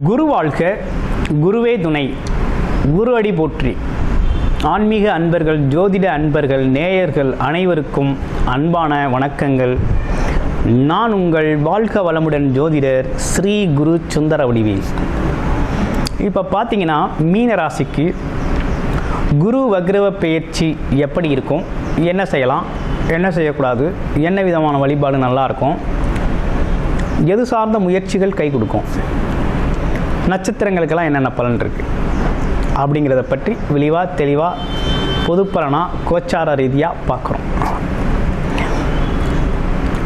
குரு வாழ்க, குருவே துணை, குரு அடி போற்றி. ஆன்மீக அன்பர்கள், ஜோதிட அன்பர்கள், நேயர்கள் அனைவருக்கும் அன்பான வணக்கங்கள். நான் உங்கள் வாழ்க வளமுடன் ஜோதிடர் ஸ்ரீ குரு சுந்தர வடிவேல். இப்போ பார்த்தீங்கன்னா மீன ராசிக்கு குரு வக்ரவ பெயர்ச்சி எப்படி இருக்கும், என்ன செய்யலாம், என்ன செய்யக்கூடாது, என்ன விதமான வழிபாடு நல்லாயிருக்கும், எது சார்ந்த முயற்சிகள் கை கொடுக்கும், நட்சத்திரங்களுக்கெல்லாம் என்னென்ன பலன் இருக்குது அப்படிங்கிறத பற்றி விரிவாக தெளிவாக பொதுப்பலனாக கோச்சார ரீதியாக பார்க்குறோம்.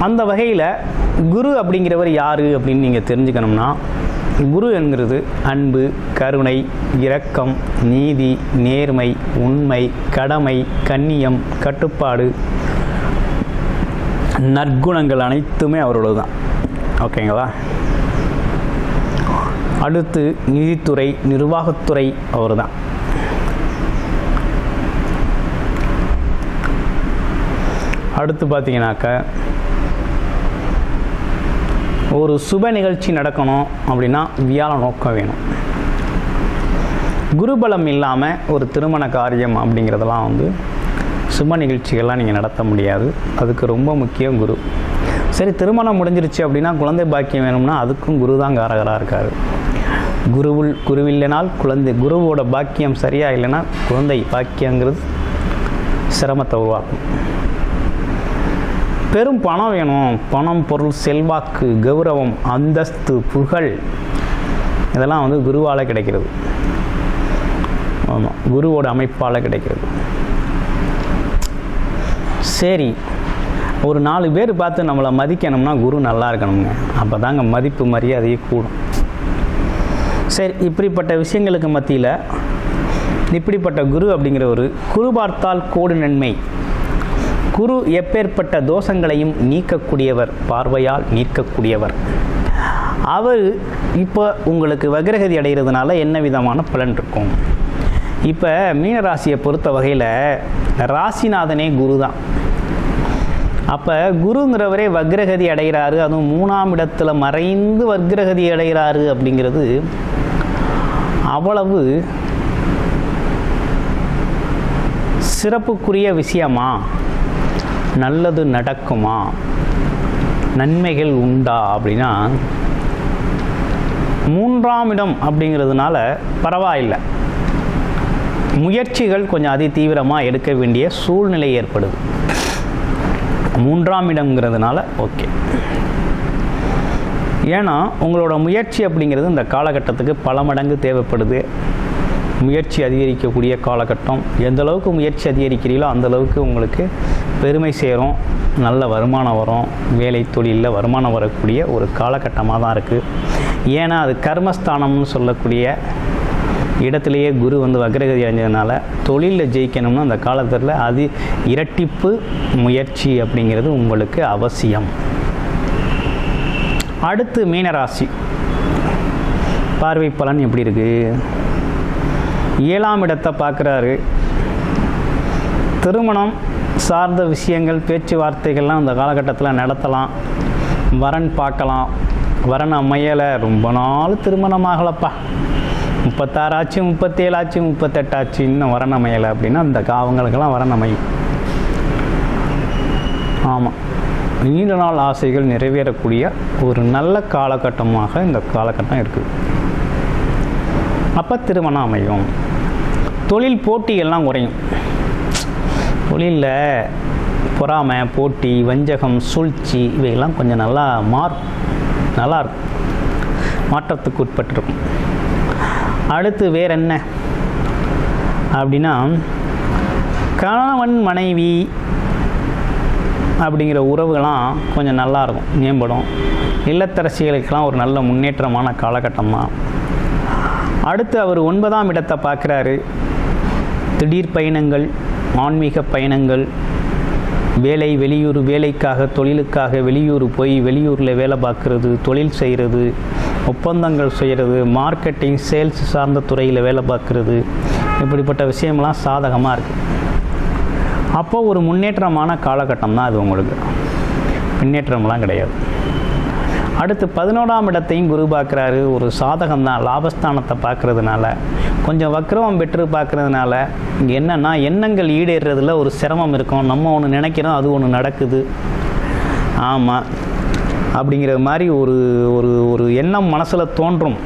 அந்த வகையில் குரு அப்படிங்கிறவர் யார் அப்படின்னு நீங்கள் தெரிஞ்சுக்கணும்னா, குரு என்கிறது அன்பு, கருணை, இரக்கம், நீதி, நேர்மை, உண்மை, கடமை, கண்ணியம், கட்டுப்பாடு, நற்குணங்கள் அனைத்துமே அவரோடது தான். ஓகேங்களா? அடுத்து நிதித்துறை, நிர்வாகத்துறை அவர் தான். அடுத்து பார்த்தீங்கன்னாக்க ஒரு சுப நிகழ்ச்சி நடக்கணும் அப்படின்னா வியாழ நோக்கம் வேணும். குருபலம் இல்லாமல் ஒரு திருமண காரியம் அப்படிங்கிறதெல்லாம் சுப நிகழ்ச்சிகள்லாம் நீங்கள் நடத்த முடியாது. அதுக்கு ரொம்ப முக்கியம் குரு. சரி, திருமணம் முடிஞ்சிருச்சு அப்படின்னா குழந்தை பாக்கியம் வேணும்னா அதுக்கும் குரு தான் காரகராக இருக்கார். குருவில்லைனால் குழந்தை, குருவோட பாக்கியம் சரியாக இல்லைன்னா குழந்தை பாக்கியங்கிறது சிரமத்தை உருவாக்கும். பெரும் பணம் வேணும், பணம், பொருள், செல்வாக்கு, கௌரவம், அந்தஸ்து, புகழ், இதெல்லாம் குருவால் கிடைக்கிறது. ஆமாம், குருவோட அமைப்பால் கிடைக்கிறது. சரி, ஒரு 4 பேர் பார்த்து நம்மளை மதிக்கணும்னா குரு நல்லா இருக்கணுங்க. அப்போ தாங்க மதிப்பு மரியாதையே கூடும். சரி, இப்படிப்பட்ட விஷயங்களுக்கு மத்தியில் இப்படிப்பட்ட குரு அப்படிங்கிற ஒரு குரு பார்த்தால் கோடி நன்மை. குரு எப்பேற்பட்ட தோஷங்களையும் நீக்கக்கூடியவர், பார்வையால் நீக்கக்கூடியவர். அவர் இப்போ உங்களுக்கு வக்ரகதி அடைகிறதுனால என்ன விதமான பலன் இருக்கும்? இப்போ மீனராசியை பொறுத்த வகையில் ராசிநாதனே குரு தான். அப்போ குருங்கிறவரே வக்ரகதி அடைகிறாரு, அதுவும் 3ஆம் இடத்துல மறைந்து வக்ரகதி அடைகிறாரு அப்படிங்கிறது அவ்வளவு சிறப்புக்குரிய விஷயமா? நல்லது நடக்குமா? நன்மைகள் உண்டா அப்படின்னா 3ஆம் இடம் அப்படிங்கிறதுனால பரவாயில்லை, முயற்சிகள் கொஞ்சம் அதி தீவிரமாக எடுக்க வேண்டிய சூழ்நிலை ஏற்படுது. 3ஆம் இடம்ங்கிறதுனால ஓகே. ஏன்னா உங்களோட முயற்சி அப்படிங்கிறது இந்த காலகட்டத்துக்கு பல மடங்கு தேவைப்படுது. முயற்சி அதிகரிக்கக்கூடிய காலகட்டம். எந்த அளவுக்கு முயற்சி அதிகரிக்கிறீங்களோ அந்தளவுக்கு உங்களுக்கு பெருமை சேரும், நல்ல வருமானம் வரும், வேலை தொழிலில் வருமானம் வரக்கூடிய ஒரு காலகட்டமாக தான் இருக்குது. ஏன்னா அது கர்மஸ்தானம்னு சொல்லக்கூடிய இடத்துலையே குரு வக்ரகதி அடைஞ்சதுனால தொழிலில் ஜெயிக்கணும்னா அந்த காலத்தில் அது இரட்டிப்பு முயற்சி அப்படிங்கிறது உங்களுக்கு அவசியம். அடுத்து மீனராசி பார்வை பலன் எப்படி இருக்குது? 7ஆம் இடத்தை பார்க்குறாரு. திருமணம் சார்ந்த விஷயங்கள், பேச்சுவார்த்தைகள்லாம் அந்த காலகட்டத்தில் நடத்தலாம். வரன் பார்க்கலாம். வரன் அமையலை, ரொம்ப நாள் திருமணம் ஆகலப்பா, 36 ஆச்சு, 37 ஆச்சு, 38 ஆச்சு, இன்னும் வரன் அமையலை அப்படின்னா அந்த அவங்களுக்கெல்லாம் வரன் அமையும். ஆமாம், நீண்ட நாள் ஆசைகள் நிறைவேறக்கூடிய ஒரு நல்ல காலகட்டமாக இந்த காலகட்டம் இருக்குது. அப்போ திருமணம் அமையும். தொழில் போட்டிகள்லாம் குறையும். தொழிலில் பொறாமை, போட்டி, வஞ்சகம், சூழ்ச்சி இவையெல்லாம் கொஞ்சம் நல்லா மாறும், நல்லாயிருக்கும், மாற்றத்துக்கு உட்பட்டிருக்கும். அடுத்து வேறு என்ன அப்படின்னா, கணவன் மனைவி அப்படிங்கிற உறவுகள்லாம் கொஞ்சம் நல்லாயிருக்கும், மேம்படும். இல்லத்தரசிகளுக்கெல்லாம் ஒரு நல்ல முன்னேற்றமான காலகட்டம் தான். அடுத்து அவர் 9ஆம் இடத்தை பார்க்குறாரு. திடீர் பயணங்கள், ஆன்மீக பயணங்கள், வேலை, வெளியூர் வேலைக்காக, தொழிலுக்காக வெளியூர் போய் வெளியூரில் வேலை பார்க்குறது, தொழில் செய்கிறது, ஒப்பந்தங்கள் செய்கிறது, மார்க்கெட்டிங், சேல்ஸ் சார்ந்த துறையில் வேலை பார்க்குறது, இப்படிப்பட்ட விஷயம்லாம் சாதகமாக இருக்குது. அப்போ ஒரு முன்னேற்றமான காலகட்டம் தான் அது. உங்களுக்கு பின்னேற்றம்லாம் கிடையாது. அடுத்து 11ஆம் இடத்தையும் குரு பார்க்குறாரு. ஒரு சாதகம் தான், லாபஸ்தானத்தை பார்க்குறதுனால, கொஞ்சம் வக்ரமம் பெற்று பார்க்குறதுனால இங்கே என்னென்னா எண்ணங்கள் ஈடேறதில் ஒரு சிரமம் இருக்கும். நம்ம ஒன்று நினைக்கிறோம், அது ஒன்று நடக்குது. ஆமாம், அப்படிங்கிற மாதிரி ஒரு ஒரு ஒரு எண்ணம் மனசில் தோன்றும்.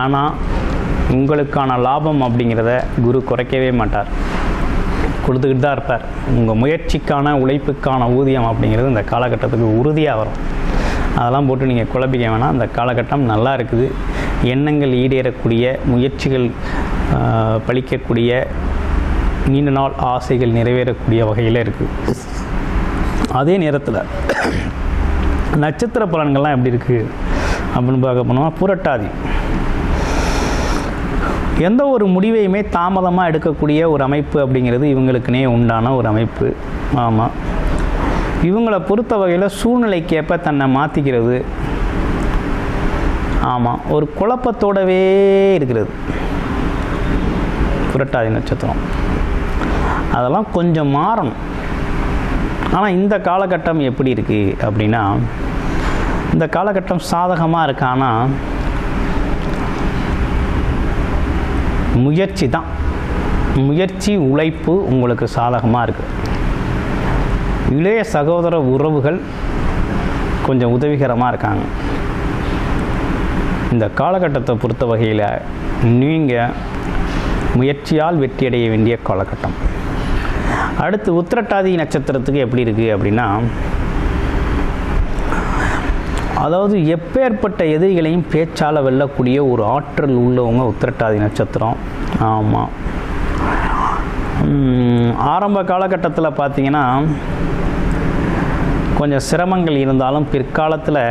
ஆனால் உங்களுக்கான லாபம் அப்படிங்கிறத குரு குறைக்கவே மாட்டார், கொடுத்துக்கிட்டு தான் இருப்பார். உங்கள் முயற்சிக்கான உழைப்புக்கான ஊதியம் அப்படிங்கிறது இந்த காலகட்டத்துக்கு உறுதியாக வரும். அதெல்லாம் போட்டு நீங்கள் குழப்பிக்க வேணாம். அந்த காலகட்டம் நல்லா இருக்குது. எண்ணங்கள் ஈடேறக்கூடிய, முயற்சிகள் பலிக்கக்கூடிய, நீண்ட நாள் ஆசைகள் நிறைவேறக்கூடிய வகையில் இருக்குது. அதே நேரத்தில் நட்சத்திர பலன்கள்லாம் எப்படி இருக்குது அப்படின்னு பார்க்க போனோம்னா, புரட்டாதி எந்த ஒரு முடிவையுமே தாமதமாக எடுக்கக்கூடிய ஒரு அமைப்பு அப்படிங்கிறது இவங்களுக்குனே உண்டான ஒரு அமைப்பு. ஆமாம், இவங்களை பொறுத்த வகையில் சூழ்நிலைக்கேற்ப தன்னை மாற்றிக்கிறது. ஆமாம், ஒரு குழப்பத்தோடவே இருக்கிறது புரட்டாதி நட்சத்திரம். அதெல்லாம் கொஞ்சம் மாறணும். ஆனால் இந்த காலகட்டம் எப்படி இருக்குது அப்படின்னா, இந்த காலகட்டம் சாதகமாக இருக்கு. ஆனால் முயற்சி தான், முயற்சி உழைப்பு உங்களுக்கு சாதகமாக இருக்குது. இளைய சகோதர உறவுகள் கொஞ்சம் உதவிகரமாக இருக்காங்க. இந்த காலகட்டத்தை பொறுத்த வகையில் நீங்கள் முயற்சியால் வெற்றியடைய வேண்டிய காலகட்டம். அடுத்து உத்திரட்டாதி நட்சத்திரத்துக்கு எப்படி இருக்குது அப்படின்னா, அதாவது எப்பேற்பட்ட எதிரிகளையும் பேச்சால் வெல்லக்கூடிய ஒரு ஆற்றல் உள்ளவங்க உத்திரட்டாதி நட்சத்திரம். ஆமாம், ஆரம்ப காலகட்டத்தில் பார்த்திங்கன்னா கொஞ்சம் சிரமங்கள் இருந்தாலும் பிற்காலத்தில்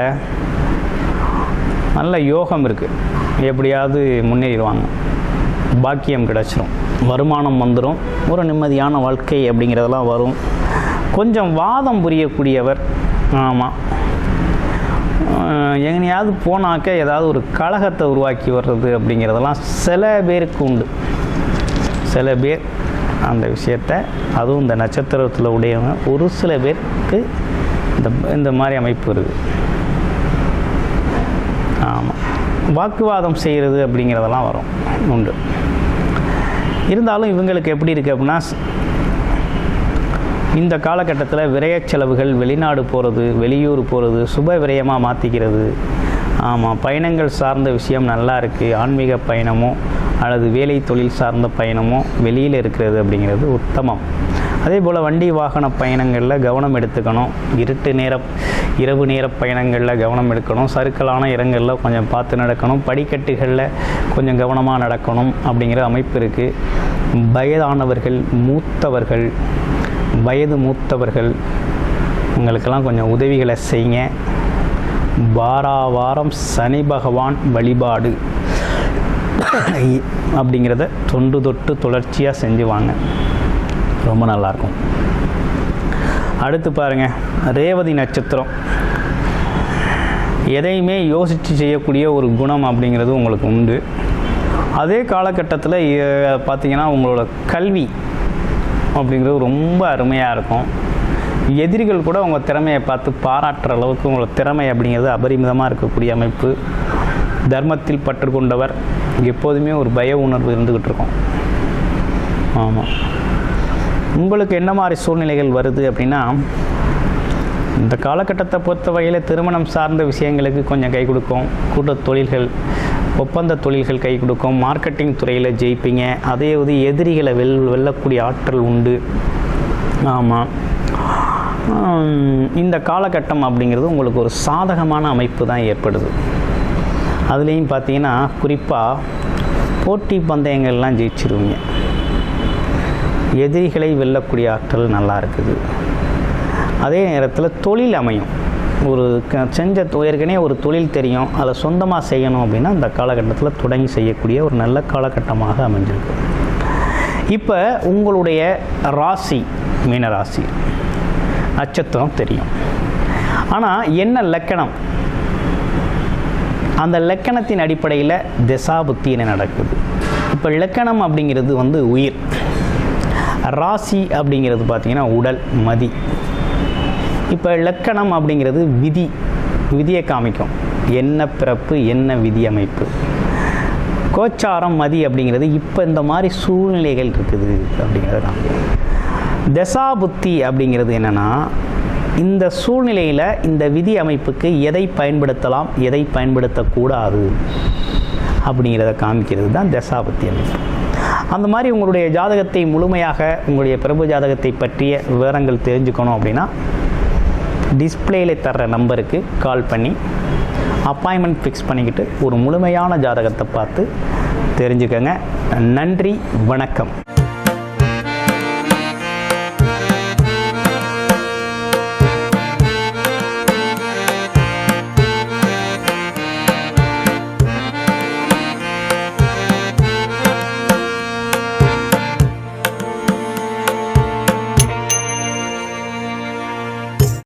நல்ல யோகம் இருக்குது. எப்படியாவது முன்னேறிடுவாங்க, பாக்கியம் கிடச்சிரும், வருமானம் வந்துடும், ஒரு நிம்மதியான வாழ்க்கை அப்படிங்கிறதெல்லாம் வரும். கொஞ்சம் வாதம் புரியக்கூடியவர். ஆமாம், எங்கேயாவது போனாக்க ஏதாவது ஒரு கலகத்தை உருவாக்கி வர்றது அப்படிங்கிறதெல்லாம் சில பேருக்கு உண்டு. சில பேர் அந்த விஷயத்தை, அதுவும் இந்த நட்சத்திரத்தில் உடையவங்க ஒரு சில பேருக்கு இந்த மாதிரி அமைப்பு இருக்குது. ஆமாம், வாக்குவாதம் செய்கிறது அப்படிங்கிறதெல்லாம் வரும், உண்டு. இருந்தாலும் இவங்களுக்கு எப்படி இருக்குது அப்படின்னா, இந்த காலகட்டத்தில் விரய செலவுகள், வெளிநாடு போகிறது, வெளியூர் போகிறது, சுப விரயமாக மாற்றிக்கிறது. ஆமாம், பயணங்கள் சார்ந்த விஷயம் நல்லா இருக்குது. ஆன்மீக பயணமோ அல்லது வேலை தொழில் சார்ந்த பயணமோ வெளியில் இருக்கிறது அப்படிங்கிறது உத்தமம். அதே போல் வண்டி வாகன பயணங்களில் கவனம் எடுத்துக்கணும். இரவு நேர பயணங்களில் கவனம் எடுக்கணும். சறுக்கலான இடங்களில் கொஞ்சம் பார்த்து நடக்கணும். படிக்கட்டுகளில் கொஞ்சம் கவனமாக நடக்கணும் அப்படிங்கிற அமைப்பு இருக்குது. வயது மூத்தவர்கள் உங்களுக்கெல்லாம் கொஞ்சம் உதவிகளை செய்யுங்க. வாரம் சனி பகவான் வழிபாடு அப்படிங்கிறத தொன்று தொட்டு தொடர்ச்சியாக செஞ்சு வாங்க, ரொம்ப நல்லாயிருக்கும். அடுத்து பாருங்கள், ரேவதி நட்சத்திரம். எதையுமே யோசித்து செய்யக்கூடிய ஒரு குணம் அப்படிங்கிறது உங்களுக்கு உண்டு. அதே காலகட்டத்தில் பார்த்திங்கன்னா உங்களோட கல்வி அப்படிங்கிறது ரொம்ப அருமையாக இருக்கும். எதிரிகள் கூட உங்கள் திறமையை பார்த்து பாராட்டுற அளவுக்கு உங்களோட திறமை அப்படிங்கிறது அபரிமிதமாக இருக்கக்கூடிய அமைப்பு. தர்மத்தில் பற்று கொண்டவர், எப்போதுமே ஒரு பய உணர்வு இருந்துக்கிட்டு இருக்கும். ஆமாம், உங்களுக்கு என்ன மாதிரி சூழ்நிலைகள் வருது அப்படின்னா, இந்த காலகட்டத்தை பொறுத்த வகையில் திருமணம் சார்ந்த விஷயங்களுக்கு கொஞ்சம் கை கொடுக்கும். கூட்டுத் தொழில்கள், ஒப்பந்த தொழில்கள் கை கொடுக்கும். மார்க்கெட்டிங் துறையில் ஜெயிப்பீங்க. அதே எதிரிகளை வெல்லக்கூடிய ஆற்றல் உண்டு. ஆமாம், இந்த காலகட்டம் அப்படிங்கிறது உங்களுக்கு ஒரு சாதகமான அமைப்பு தான் ஏற்படுது. அதுலேயும் பார்த்தீங்கன்னா குறிப்பாக போட்டி பந்தயங்கள்லாம் ஜெயிச்சிருவீங்க. எதிரிகளை வெல்லக்கூடிய ஆற்றல் நல்லா இருக்குது. அதே நேரத்தில் தொழில் அமையும். ஒரு ஏற்கனவே ஒரு தொழில் தெரியும், அதை சொந்தமாக செய்யணும் அப்படின்னா இந்த காலகட்டத்தில் தொடங்கி செய்யக்கூடிய ஒரு நல்ல காலகட்டமாக அமைஞ்சிருக்கு. இப்போ உங்களுடைய ராசி மீனராசி நட்சத்திரம் தெரியும். ஆனால் என்ன லக்கணம், அந்த லக்கணத்தின் அடிப்படையில் திசாபுத்தி என்ன நடக்குது. இப்போ லக்கணம் அப்படிங்கிறது உயிர், ராசி அப்படிங்கிறது பார்த்திங்கன்னா உடல், மதி. இப்போ லக்கணம் அப்படிங்கிறது விதி, விதியை காமிக்கும். என்ன பிறப்பு, என்ன விதி அமைப்பு. கோச்சாரம் மதி அப்படிங்கிறது இப்போ இந்த மாதிரி சூழ்நிலைகள் இருக்குது அப்படிங்கிறது தான். தசாபுத்தி அப்படிங்கிறது என்னென்னா, இந்த சூழ்நிலையில் இந்த விதி அமைப்புக்கு எதை பயன்படுத்தலாம், எதை பயன்படுத்தக்கூடாது அப்படிங்கிறத காமிக்கிறது தான் தசாபுத்தி அமைப்பு. அந்த மாதிரி உங்களுடைய ஜாதகத்தை முழுமையாக, உங்களுடைய பிரபு ஜாதகத்தை பற்றிய விவரங்கள் தெரிஞ்சுக்கணும் அப்படின்னா டிஸ்பிளேயில் தர்ற நம்பருக்கு கால் பண்ணி அப்பாயின்மெண்ட் ஃபிக்ஸ் பண்ணிக்கிட்டு ஒரு முழுமையான ஜாதகத்தை பார்த்து தெரிஞ்சுக்கங்க. நன்றி, வணக்கம்.